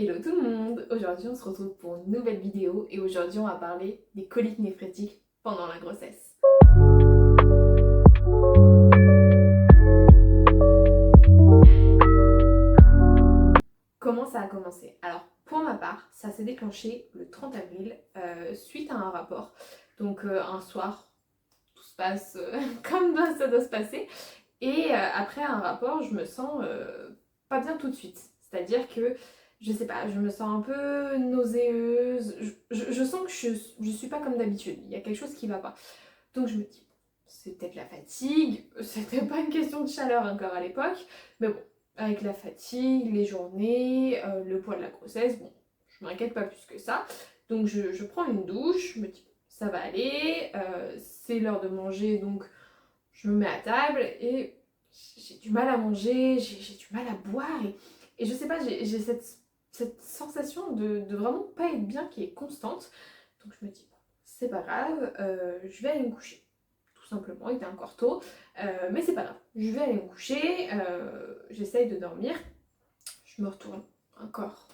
Hello tout le monde! Aujourd'hui on se retrouve pour une nouvelle vidéo et aujourd'hui on va parler des coliques néphrétiques pendant la grossesse. Comment ça a commencé? Alors pour ma part, ça s'est déclenché le 30 avril suite à un rapport. Donc un soir, tout se passe comme ça doit se passer. Et après un rapport, je me sens pas bien tout de suite. C'est-à-dire que, je sais pas, je me sens un peu nauséeuse. Je sens que je suis pas comme d'habitude. Il y a quelque chose qui va pas. Donc je me dis, c'est peut-être la fatigue. C'était pas une question de chaleur encore à l'époque. Mais bon, avec la fatigue, les journées, le poids de la grossesse, bon, je m'inquiète pas plus que ça. Donc je prends une douche, je me dis, ça va aller. C'est l'heure de manger, donc je me mets à table et j'ai du mal à manger, j'ai du mal à boire et je sais pas, j'ai cette sensation de vraiment pas être bien qui est constante. Donc je me dis, bon, c'est pas grave, je vais aller me coucher. Tout simplement, il était encore tôt, mais c'est pas grave. Je vais aller me coucher, j'essaye de dormir, je me retourne, encore.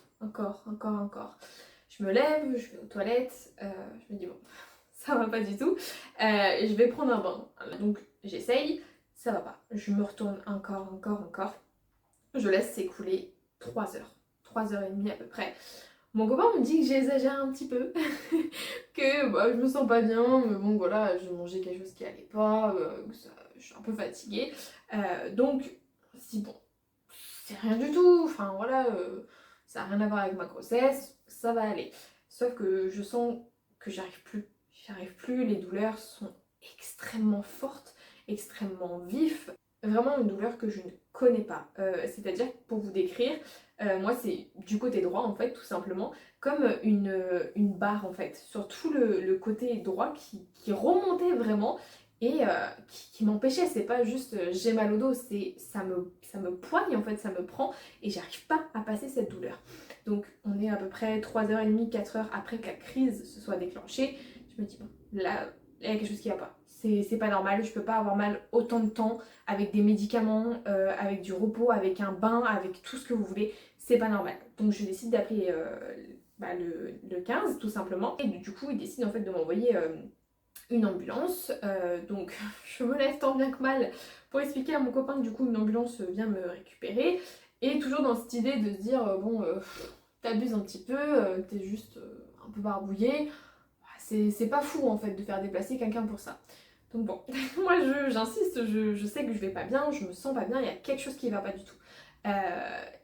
Je me lève, je vais aux toilettes, je me dis, bon, ça va pas du tout. Je vais prendre un bain. Donc j'essaye, ça va pas. Je me retourne encore. Je laisse s'écouler 3 heures. 3 heures et demie à peu près. Mon copain me dit que j'exagère un petit peu, que bah, je me sens pas bien, mais bon voilà, j'ai mangé quelque chose qui allait pas, je suis un peu fatiguée. Donc, si bon, c'est rien du tout, enfin voilà, ça n'a rien à voir avec ma grossesse, ça va aller. Sauf que je sens que j'arrive plus, les douleurs sont extrêmement fortes, extrêmement vives, vraiment une douleur que je ne connais pas. C'est-à-dire, pour vous décrire, moi c'est du côté droit en fait, tout simplement, comme une barre en fait, sur tout le côté droit qui remontait vraiment et qui m'empêchait. C'est pas juste j'ai mal au dos, c'est ça me poigne en fait, ça me prend et j'arrive pas à passer cette douleur. Donc on est à peu près 3h30, 4 heures après que la crise se soit déclenchée. Je me dis bon, là il y a quelque chose qui va pas. C'est pas normal, je peux pas avoir mal autant de temps avec des médicaments, avec du repos, avec un bain, avec tout ce que vous voulez. C'est pas normal. Donc je décide d'appeler le 15 tout simplement. Et du coup il décide en fait de m'envoyer une ambulance. Donc je me lève tant bien que mal pour expliquer à mon copain que du coup une ambulance vient me récupérer. Et toujours dans cette idée de se dire bon t'abuses un petit peu, t'es juste un peu barbouillé. C'est pas fou en fait de faire déplacer quelqu'un pour ça. Donc bon, moi j'insiste, je sais que je vais pas bien, je me sens pas bien, il y a quelque chose qui va pas du tout.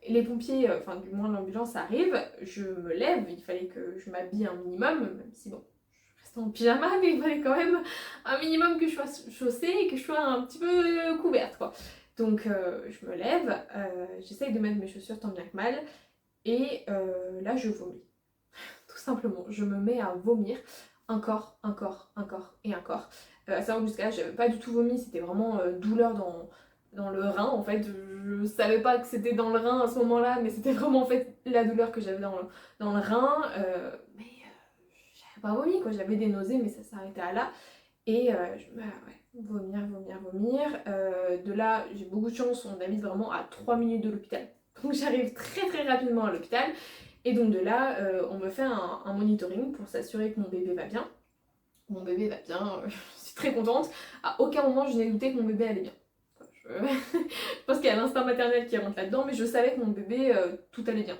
Les pompiers, enfin du moins l'ambulance arrive, je me lève, il fallait que je m'habille un minimum, même si bon, en pyjama, mais il fallait quand même un minimum que je sois chaussée et que je sois un petit peu couverte, quoi. Donc je me lève, j'essaye de mettre mes chaussures tant bien que mal, et là je vomis. Tout simplement, je me mets à vomir encore et encore. À savoir que jusqu'à là, j'avais pas du tout vomi, c'était vraiment douleur dans le rein en fait. Je savais pas que c'était dans le rein à ce moment-là, mais c'était vraiment en fait la douleur que j'avais dans le rein. Mais j'avais pas vomi quoi, j'avais des nausées, mais ça s'arrêtait à là. Et vomir. De là, j'ai beaucoup de chance, on habite vraiment à 3 minutes de l'hôpital. Donc j'arrive très rapidement à l'hôpital. Et donc de là, on me fait un monitoring pour s'assurer que mon bébé va bien. Mon bébé va bien, je suis très contente. À aucun moment je n'ai douté que mon bébé allait bien. Je pense qu'il y a l'instinct maternel qui rentre là-dedans, mais je savais que mon bébé, tout allait bien.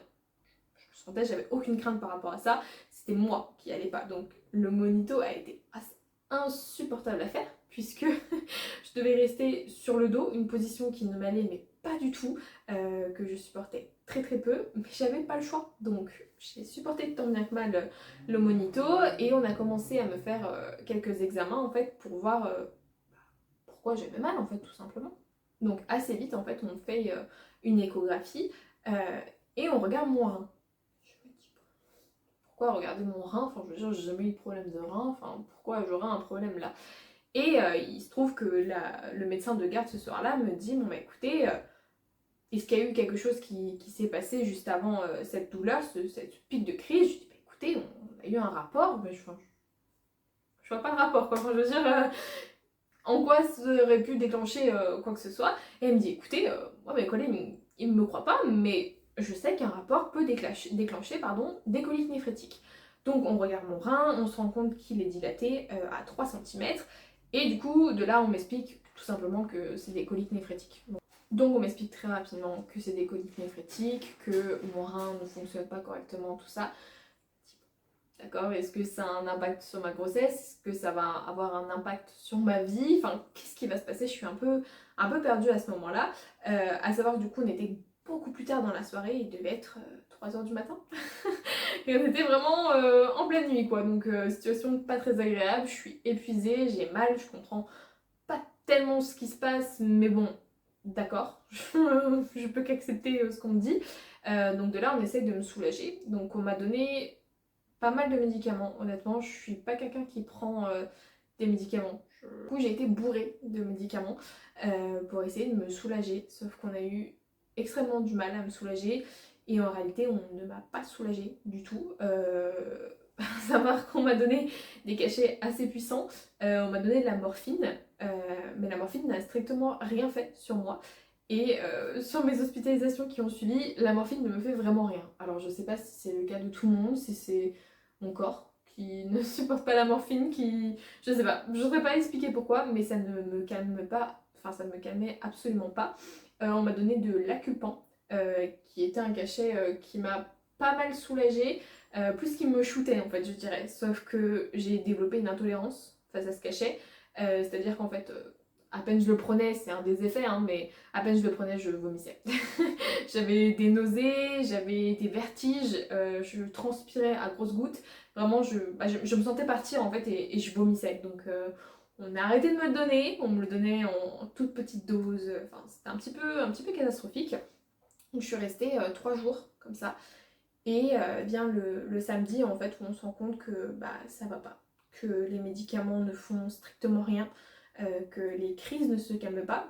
Je le sentais, j'avais aucune crainte par rapport à ça. C'était moi qui allais pas. Donc le monito a été assez insupportable à faire, puisque je devais rester sur le dos, une position qui ne m'allait mais pas du tout, que je supportais très peu, mais j'avais pas le choix. Donc j'ai supporté tant bien que mal le monito et on a commencé à me faire quelques examens en fait pour voir pourquoi j'avais mal en fait tout simplement. Donc assez vite en fait on fait une échographie et on regarde mon rein. Je me dis pourquoi regarder mon rein, enfin je veux dire j'ai jamais eu de problème de rein, enfin pourquoi j'aurais un problème là. Et il se trouve que le médecin de garde ce soir-là me dit bon bah écoutez, est-ce qu'il y a eu quelque chose qui s'est passé juste avant cette douleur, cette pique de crise? Je dis bah écoutez, on a eu un rapport, mais je vois pas le rapport quoi, enfin, je veux dire en quoi ça aurait pu déclencher quoi que ce soit. Et elle me dit écoutez, moi mes collègues ils me croient pas, mais je sais qu'un rapport peut déclencher des coliques néphrétiques. Donc on regarde mon rein, on se rend compte qu'il est dilaté à 3 cm, et du coup de là on m'explique tout simplement que c'est des coliques néphrétiques. Donc on m'explique très rapidement que c'est des coliques néphrétiques, que mon rein ne fonctionne pas correctement, tout ça. D'accord, est-ce que ça a un impact sur ma grossesse? Est-ce que ça va avoir un impact sur ma vie? Enfin, qu'est-ce qui va se passer? Je suis un peu perdue à ce moment-là. À savoir, du coup, on était beaucoup plus tard dans la soirée, il devait être 3h du matin. Et on était vraiment en pleine nuit, quoi. Donc, situation pas très agréable, je suis épuisée, j'ai mal, je comprends pas tellement ce qui se passe, mais bon, d'accord, je peux qu'accepter ce qu'on me dit. Donc, de là, on essaye de me soulager. Donc, on m'a donné pas mal de médicaments, honnêtement. Je suis pas quelqu'un qui prend des médicaments. Du coup, j'ai été bourrée de médicaments pour essayer de me soulager. Sauf qu'on a eu extrêmement du mal à me soulager. Et en réalité, on ne m'a pas soulagée du tout. À savoir qu'on m'a donné des cachets assez puissants. On m'a donné de la morphine. Mais la morphine n'a strictement rien fait sur moi. Et sur mes hospitalisations qui ont suivi, la morphine ne me fait vraiment rien. Alors je sais pas si c'est le cas de tout le monde, si c'est mon corps qui ne supporte pas la morphine, qui... Je sais pas, je saurais pas expliquer pourquoi, mais ça ne me calme pas, enfin ça ne me calmait absolument pas. On m'a donné de l'Acupan, qui était un cachet qui m'a pas mal soulagée, plus qu'il me shootait en fait je dirais. Sauf que j'ai développé une intolérance face à ce cachet, c'est-à-dire qu'en fait... à peine je le prenais, c'est un des effets, hein, mais à peine je le prenais, je vomissais. J'avais des nausées, j'avais des vertiges, je transpirais à grosses gouttes. Vraiment, je me sentais partir en fait et je vomissais. Donc on a arrêté de me le donner, on me le donnait en toute petite dose. Enfin, c'était un petit peu catastrophique. Donc je suis restée 3 jours comme ça. Et bien le samedi, en fait, où on se rend compte que bah, ça va pas, que les médicaments ne font strictement rien, que les crises ne se calment pas,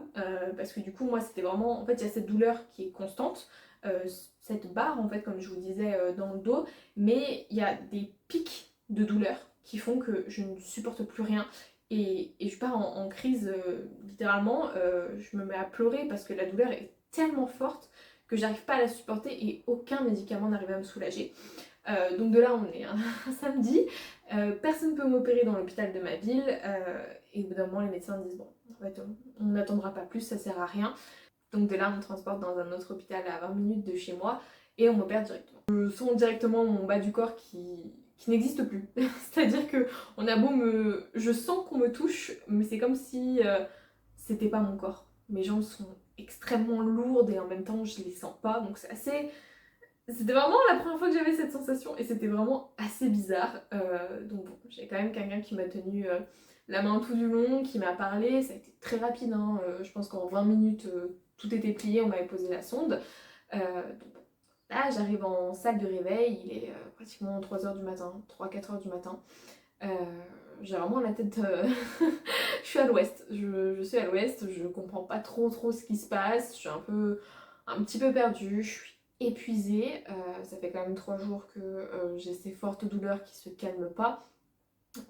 parce que du coup, moi, c'était vraiment, en fait, il y a cette douleur qui est constante, euh, cette barre, en fait, comme je vous disais, dans le dos, mais il y a des pics de douleur qui font que je ne supporte plus rien. Et je pars en crise, littéralement, je me mets à pleurer parce que la douleur est tellement forte que j'arrive pas à la supporter et aucun médicament n'arrive à me soulager. Donc de là on est un samedi, personne ne peut m'opérer dans l'hôpital de ma ville et au bout d'un moment les médecins disent bon en fait on n'attendra pas plus, ça sert à rien. Donc de là on me transporte dans un autre hôpital à 20 minutes de chez moi et on m'opère directement. Je sens directement mon bas du corps qui n'existe plus. C'est-à-dire que on a beau me... Je sens qu'on me touche, mais c'est comme si c'était pas mon corps. Mes jambes sont extrêmement lourdes et en même temps je les sens pas, donc c'est assez... C'était vraiment la première fois que j'avais cette sensation et c'était vraiment assez bizarre. Donc bon, j'ai quand même quelqu'un qui m'a tenu la main tout du long, qui m'a parlé, ça a été très rapide, hein. Je pense qu'en 20 minutes tout était plié, on m'avait posé la sonde. Donc bon, là j'arrive en salle de réveil, il est pratiquement 3h du matin, 3-4h du matin. Euh, j'ai vraiment la tête... je suis à l'ouest, je suis à l'ouest, je comprends pas trop ce qui se passe, je suis un petit peu perdue, je suis épuisée, ça fait quand même 3 jours que j'ai ces fortes douleurs qui se calment pas.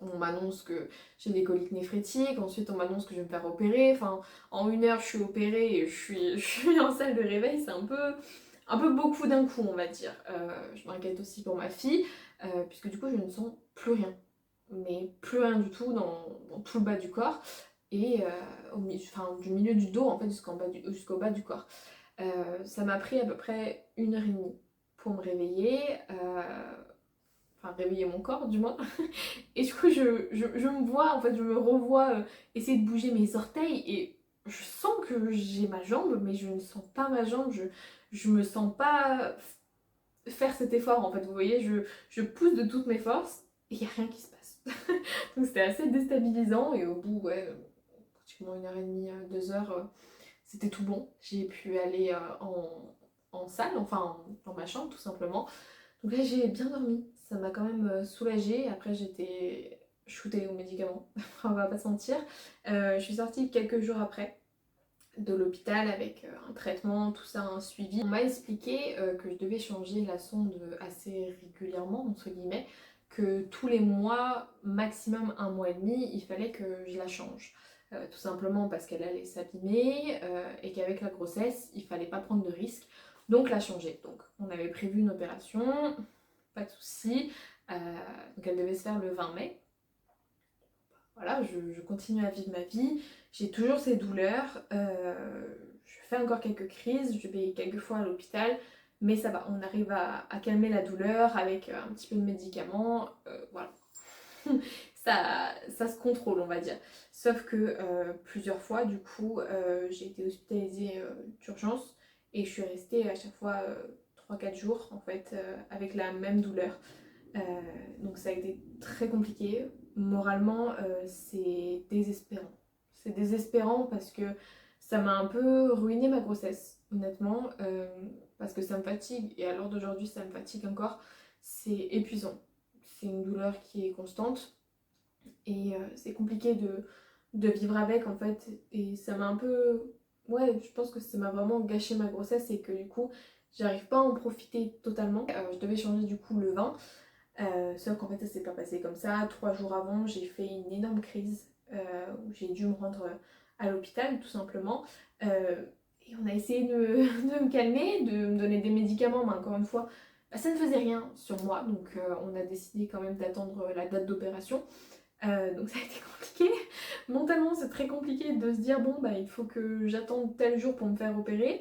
On m'annonce que j'ai des coliques néphrétiques, ensuite on m'annonce que je vais me faire opérer, enfin en 1 heure je suis opérée et je suis en salle de réveil, c'est un peu beaucoup d'un coup on va dire. Je m'inquiète aussi pour ma fille, puisque du coup je ne sens plus rien, mais plus rien du tout dans tout le bas du corps et enfin, du milieu du dos en fait jusqu'au bas du corps. Ça m'a pris à peu près 1h30 pour me réveiller, enfin réveiller mon corps du moins. Et du coup je me vois, en fait je me revois essayer de bouger mes orteils et je sens que j'ai ma jambe mais je ne sens pas ma jambe, je me sens pas faire cet effort en fait, vous voyez, je pousse de toutes mes forces et il n'y a rien qui se passe. Donc c'était assez déstabilisant et au bout, ouais, pratiquement 1h30, 2 heures, c'était tout bon. J'ai pu aller en salle, enfin dans ma chambre tout simplement. Donc là j'ai bien dormi, ça m'a quand même soulagée. Après j'étais shootée aux médicaments, on va pas se mentir. Je suis sortie quelques jours après de l'hôpital avec un traitement, tout ça, un suivi. On m'a expliqué que je devais changer la sonde assez régulièrement, entre guillemets, que tous les mois, maximum 1 mois et demi, il fallait que je la change. Tout simplement parce qu'elle allait s'abîmer et qu'avec la grossesse, il fallait pas prendre de risques. Donc l'a changé. Donc on avait prévu une opération, pas de souci. Donc elle devait se faire le 20 mai. Voilà, je continue à vivre ma vie, j'ai toujours ces douleurs, je fais encore quelques crises, je vais quelques fois à l'hôpital, mais ça va, on arrive à calmer la douleur avec un petit peu de médicaments, voilà. Ça se contrôle, on va dire. Sauf que plusieurs fois, du coup, j'ai été hospitalisée d'urgence et je suis restée à chaque fois 3-4 jours, en fait, avec la même douleur. Euh, donc ça a été très compliqué. Moralement, c'est désespérant. C'est désespérant parce que ça m'a un peu ruiné ma grossesse, honnêtement, parce que ça me fatigue et à l'heure d'aujourd'hui ça me fatigue encore. C'est épuisant. C'est une douleur qui est constante et c'est compliqué de vivre avec en fait. Et ça m'a un peu... Ouais, je pense que ça m'a vraiment gâché ma grossesse et que du coup j'arrive pas à en profiter totalement. Je devais changer du coup le 20. Sauf qu'en fait ça s'est pas passé comme ça. 3 jours avant j'ai fait une énorme crise où j'ai dû me rendre à l'hôpital tout simplement. Et on a essayé de me calmer, de me donner des médicaments, mais encore une fois bah, ça ne faisait rien sur moi. Donc on a décidé quand même d'attendre la date d'opération. Donc ça a été compliqué. Mentalement c'est très compliqué de se dire bon bah il faut que j'attende tel jour pour me faire opérer.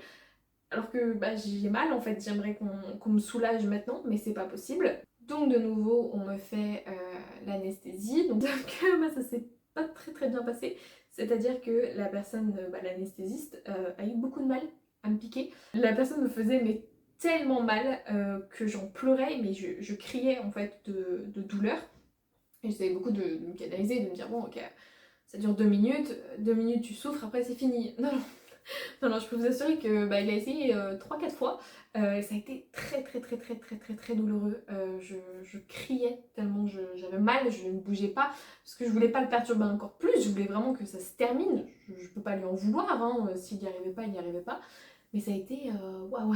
Alors que bah, j'ai mal en fait, j'aimerais qu'on me soulage maintenant, mais c'est pas possible. Donc de nouveau, on me fait l'anesthésie. Donc bah, ça s'est pas très bien passé. C'est-à-dire que la personne, bah, l'anesthésiste, a eu beaucoup de mal à me piquer. La personne me faisait mais tellement mal que j'en pleurais, mais je criais en fait de douleur. Et j'essayais beaucoup de me canaliser, de me dire bon ok, ça dure 2 minutes tu souffres, après c'est fini. Non, non, je peux vous assurer que bah, il a essayé 3-4 fois. Ça a été très douloureux. Je criais tellement j'avais mal, je ne bougeais pas parce que je voulais pas le perturber encore plus. Je voulais vraiment que ça se termine. Je peux pas lui en vouloir. Hein. S'il n'y arrivait pas, il n'y arrivait pas. Mais ça a été waouh,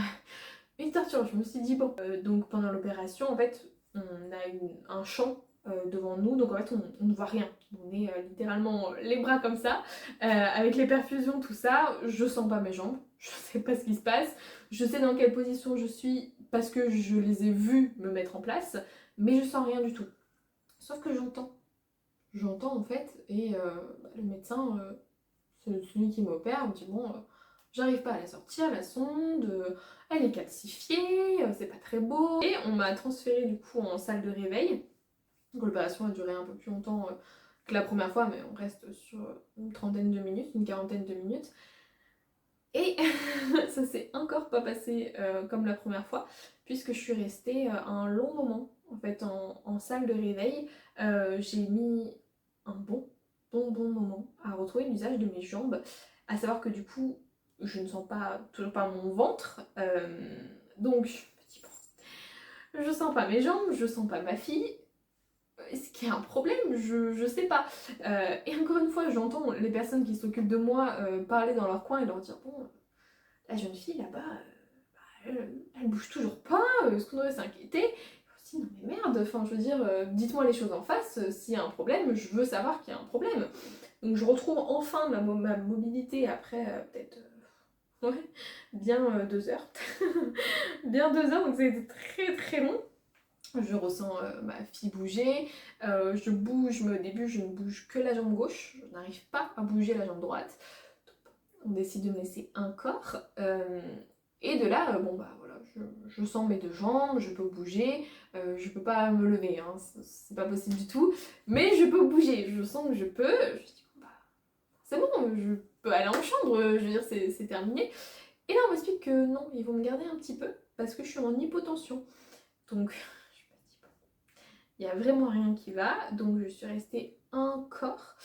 une torture. Je me suis dit bon. Donc pendant l'opération, en fait, on a un champ devant nous, donc en fait on ne voit rien. On est littéralement les bras comme ça, avec les perfusions, tout ça. Je sens pas mes jambes, je sais pas ce qui se passe, je sais dans quelle position je suis parce que je les ai vus me mettre en place, mais je sens rien du tout. Sauf que j'entends en fait, et le médecin, celui qui m'opère, me dit bon, j'arrive pas à la sortir, la sonde, elle est calcifiée, c'est pas très beau. Et on m'a transférée du coup en salle de réveil. Donc l'opération a duré un peu plus longtemps que la première fois, mais on reste sur une trentaine de minutes, une quarantaine de minutes. Et ça s'est encore pas passé comme la première fois, puisque je suis restée un long moment en fait en salle de réveil. J'ai mis un bon moment à retrouver l'usage de mes jambes, à savoir que du coup je ne sens pas toujours pas mon ventre, donc je me dis bon, je sens pas mes jambes, je sens pas ma fille. Est-ce qu'il y a un problème? Je sais pas. Et encore une fois, j'entends les personnes qui s'occupent de moi parler dans leur coin et leur dire bon, la jeune fille là-bas, elle bouge toujours pas, est-ce qu'on devrait s'inquiéter? Je me dis non mais merde, enfin je veux dire, dites-moi les choses en face, s'il y a un problème, je veux savoir qu'il y a un problème. Donc je retrouve enfin ma mobilité après peut-être ouais, bien 2 heures. Bien 2 heures, donc c'était très long. Je ressens ma fille bouger, je bouge, mais au début je ne bouge que la jambe gauche, je n'arrive pas à bouger la jambe droite. On décide de me laisser un corps, et de là, bon bah voilà, je sens mes 2 jambes, je peux bouger, je peux pas me lever, hein, c'est pas possible du tout, mais je peux bouger, je sens que je peux, je dis bon bah c'est bon, je peux aller en chambre, je veux dire c'est terminé. Et là on m'explique que non, ils vont me garder un petit peu parce que je suis en hypotension. Donc il n'y a vraiment rien qui va, donc je suis restée encore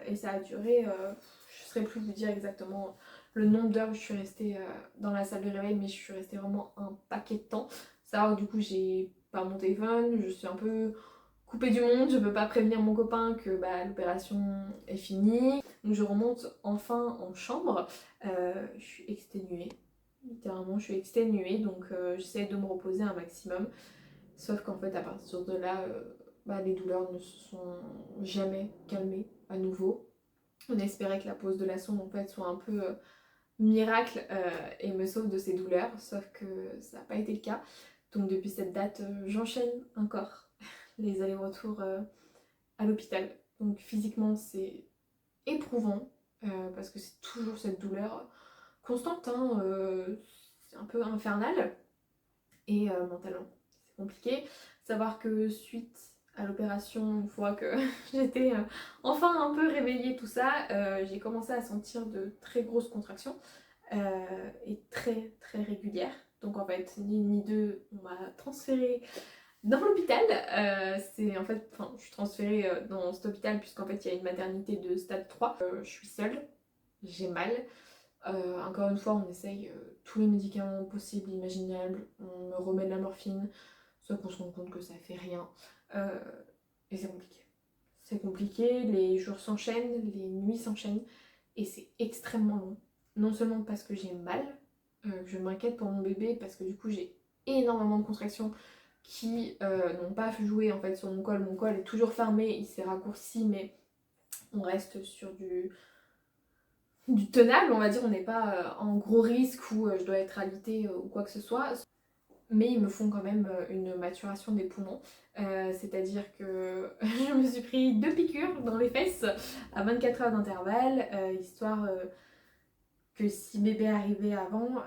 et ça a duré, je ne saurais plus vous dire exactement le nombre d'heures où je suis restée dans la salle de réveil, mais je suis restée vraiment un paquet de temps. Ça, du coup, j'ai pas mon téléphone, je suis un peu coupée du monde, je peux pas prévenir mon copain que bah, l'opération est finie. Donc je remonte enfin en chambre, je suis exténuée, littéralement je suis exténuée, donc j'essaie de me reposer un maximum. Sauf qu'en fait, à partir de là, bah, les douleurs ne se sont jamais calmées à nouveau. On espérait que la pose de la sonde en fait soit un peu miracle et me sauve de ces douleurs, sauf que ça n'a pas été le cas. Donc depuis cette date, j'enchaîne encore les allers-retours à l'hôpital. Donc physiquement c'est éprouvant parce que c'est toujours cette douleur constante, hein, c'est un peu infernal. Et mentalement c'est compliqué. Savoir que suite à l'opération, une fois que j'étais enfin un peu réveillée tout ça, j'ai commencé à sentir de très grosses contractions et très très régulières. Donc en fait, ni une ni deux, on m'a transférée dans l'hôpital. C'est en fait, enfin, je suis transférée dans cet hôpital puisqu'en fait il y a une maternité de stade 3. Je suis seule, j'ai mal. Encore une fois, on essaye tous les médicaments possibles, imaginables, on me remet de la morphine, sauf qu'on se rend compte que ça fait rien. Euh, et c'est compliqué. C'est compliqué, les jours s'enchaînent, les nuits s'enchaînent, et c'est extrêmement long. Non seulement parce que j'ai mal, que je m'inquiète pour mon bébé, parce que du coup j'ai énormément de contractions qui n'ont pas joué en fait sur mon col. Mon col est toujours fermé, il s'est raccourci, mais on reste sur du tenable, on va dire. On n'est pas en gros risque où je dois être alitée ou quoi que ce soit. Mais ils me font quand même une maturation des poumons. C'est-à-dire que je me suis pris 2 piqûres dans les fesses à 24 heures d'intervalle, histoire que si bébé arrivait avant,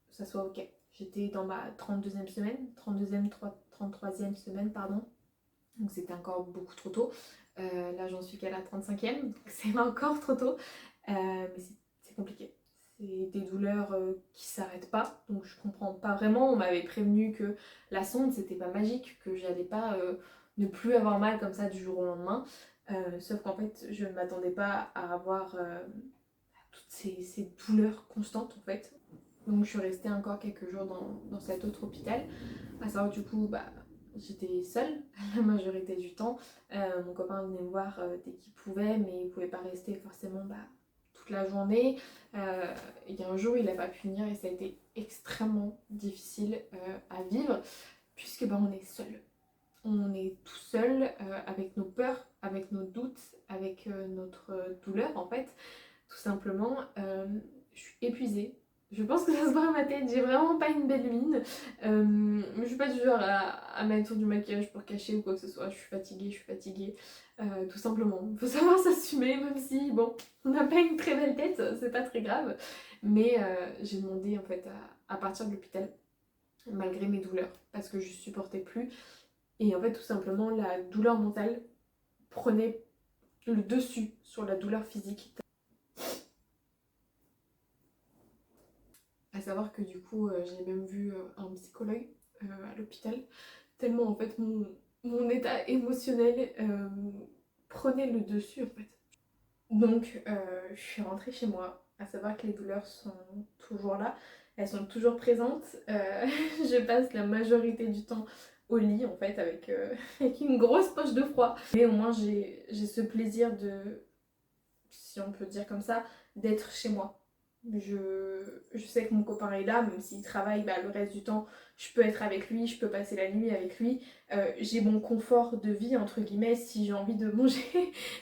ça soit ok. J'étais dans ma 32e semaine, 32e, 33e semaine, pardon. Donc c'était encore beaucoup trop tôt. Là j'en suis qu'à la 35e, donc c'est encore trop tôt. Mais c'est compliqué. C'est des douleurs qui s'arrêtent pas, donc je comprends pas vraiment. On m'avait prévenu que la sonde c'était pas magique, que j'allais pas ne plus avoir mal comme ça du jour au lendemain. Sauf qu'en fait je ne m'attendais pas à avoir toutes ces douleurs constantes en fait. Donc je suis restée encore quelques jours dans cet autre hôpital. À savoir du coup, bah, j'étais seule la majorité du temps. Mon copain venait me voir dès qu'il pouvait, mais il pouvait pas rester forcément toute la journée. Il y a un jour, il n'a pas pu venir et ça a été extrêmement difficile à vivre, puisque bah, on est seul. On est tout seul avec nos peurs, avec nos doutes, avec notre douleur en fait, tout simplement. Je suis épuisée. Je pense que ça se voit à ma tête, j'ai vraiment pas une belle mine. Mais je suis pas du genre à mettre du maquillage pour cacher ou quoi que ce soit. Je suis fatiguée, tout simplement. Faut savoir s'assumer, même si, bon, on n'a pas une très belle tête, c'est pas très grave. Mais j'ai demandé en fait à partir de l'hôpital, malgré mes douleurs, parce que je supportais plus. Et en fait, tout simplement, la douleur mentale prenait le dessus sur la douleur physique. À savoir que du coup, j'ai même vu un psychologue à l'hôpital, tellement en fait mon état émotionnel prenait le dessus en fait. Donc je suis rentrée chez moi, à savoir que les douleurs sont toujours là, elles sont toujours présentes. Je passe la majorité du temps au lit en fait avec, avec une grosse poche de froid. Mais au moins j'ai ce plaisir de, si on peut dire comme ça, d'être chez moi. Je sais que mon copain est là, même s'il travaille, bah, le reste du temps, je peux être avec lui, je peux passer la nuit avec lui. J'ai mon confort de vie, entre guillemets, si j'ai envie de manger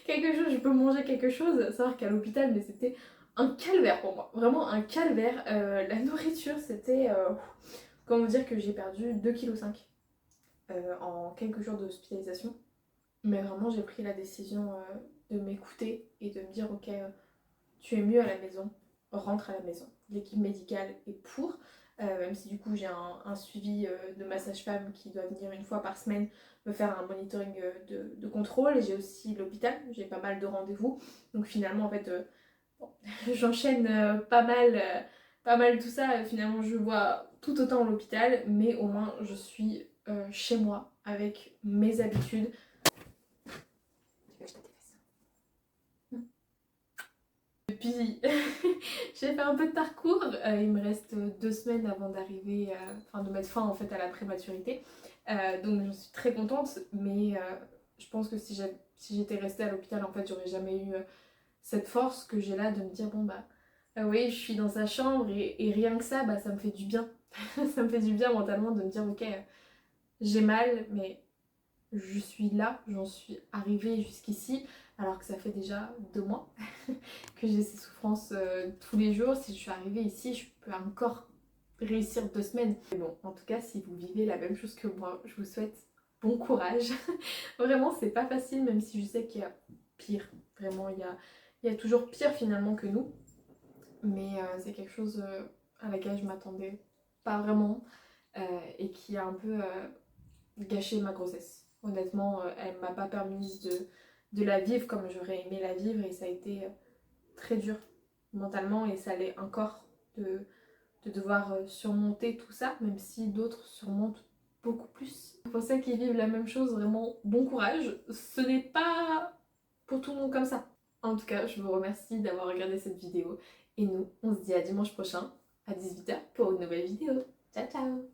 quelque chose, je peux manger quelque chose. Savoir qu'à l'hôpital, mais c'était un calvaire pour moi, vraiment un calvaire. La nourriture, c'était... comment dire que j'ai perdu 2,5 kg en quelques jours d'hospitalisation. Mais vraiment, j'ai pris la décision de m'écouter et de me dire, ok, tu es mieux à la maison, rentre à la maison. L'équipe médicale est pour, même si du coup j'ai un suivi de ma sage-femme qui doit venir une fois par semaine me faire un monitoring de contrôle. Et j'ai aussi l'hôpital, j'ai pas mal de rendez-vous. Donc finalement, en fait, bon, j'enchaîne pas mal tout ça. Finalement, je vois tout autant l'hôpital, mais au moins je suis chez moi avec mes habitudes. Puis j'ai fait un peu de parcours, il me reste 2 semaines avant d'arriver, enfin de mettre fin en fait à la prématurité. Donc je suis très contente, mais je pense que si j'étais restée à l'hôpital en fait j'aurais jamais eu cette force que j'ai là de me dire bon bah oui je suis dans sa chambre et rien que ça bah ça me fait du bien. Ça me fait du bien mentalement de me dire ok j'ai mal mais je suis là, j'en suis arrivée jusqu'ici alors que ça fait déjà 2 mois que j'ai ces souffrances tous les jours. Si je suis arrivée ici, je peux encore réussir 2 semaines. Mais bon, en tout cas, si vous vivez la même chose que moi, je vous souhaite bon courage. Vraiment, c'est pas facile, même si je sais qu'il y a pire. Vraiment, il y a toujours pire finalement que nous. Mais c'est quelque chose à laquelle je m'attendais pas vraiment et qui a un peu gâché ma grossesse. Honnêtement, elle m'a pas permis de la vivre comme j'aurais aimé la vivre et ça a été très dur mentalement et ça l'est encore de devoir surmonter tout ça, même si d'autres surmontent beaucoup plus. Pour celles qui vivent la même chose, vraiment bon courage. Ce n'est pas pour tout le monde comme ça. En tout cas, je vous remercie d'avoir regardé cette vidéo et nous, on se dit à dimanche prochain à 18h pour une nouvelle vidéo. Ciao ciao!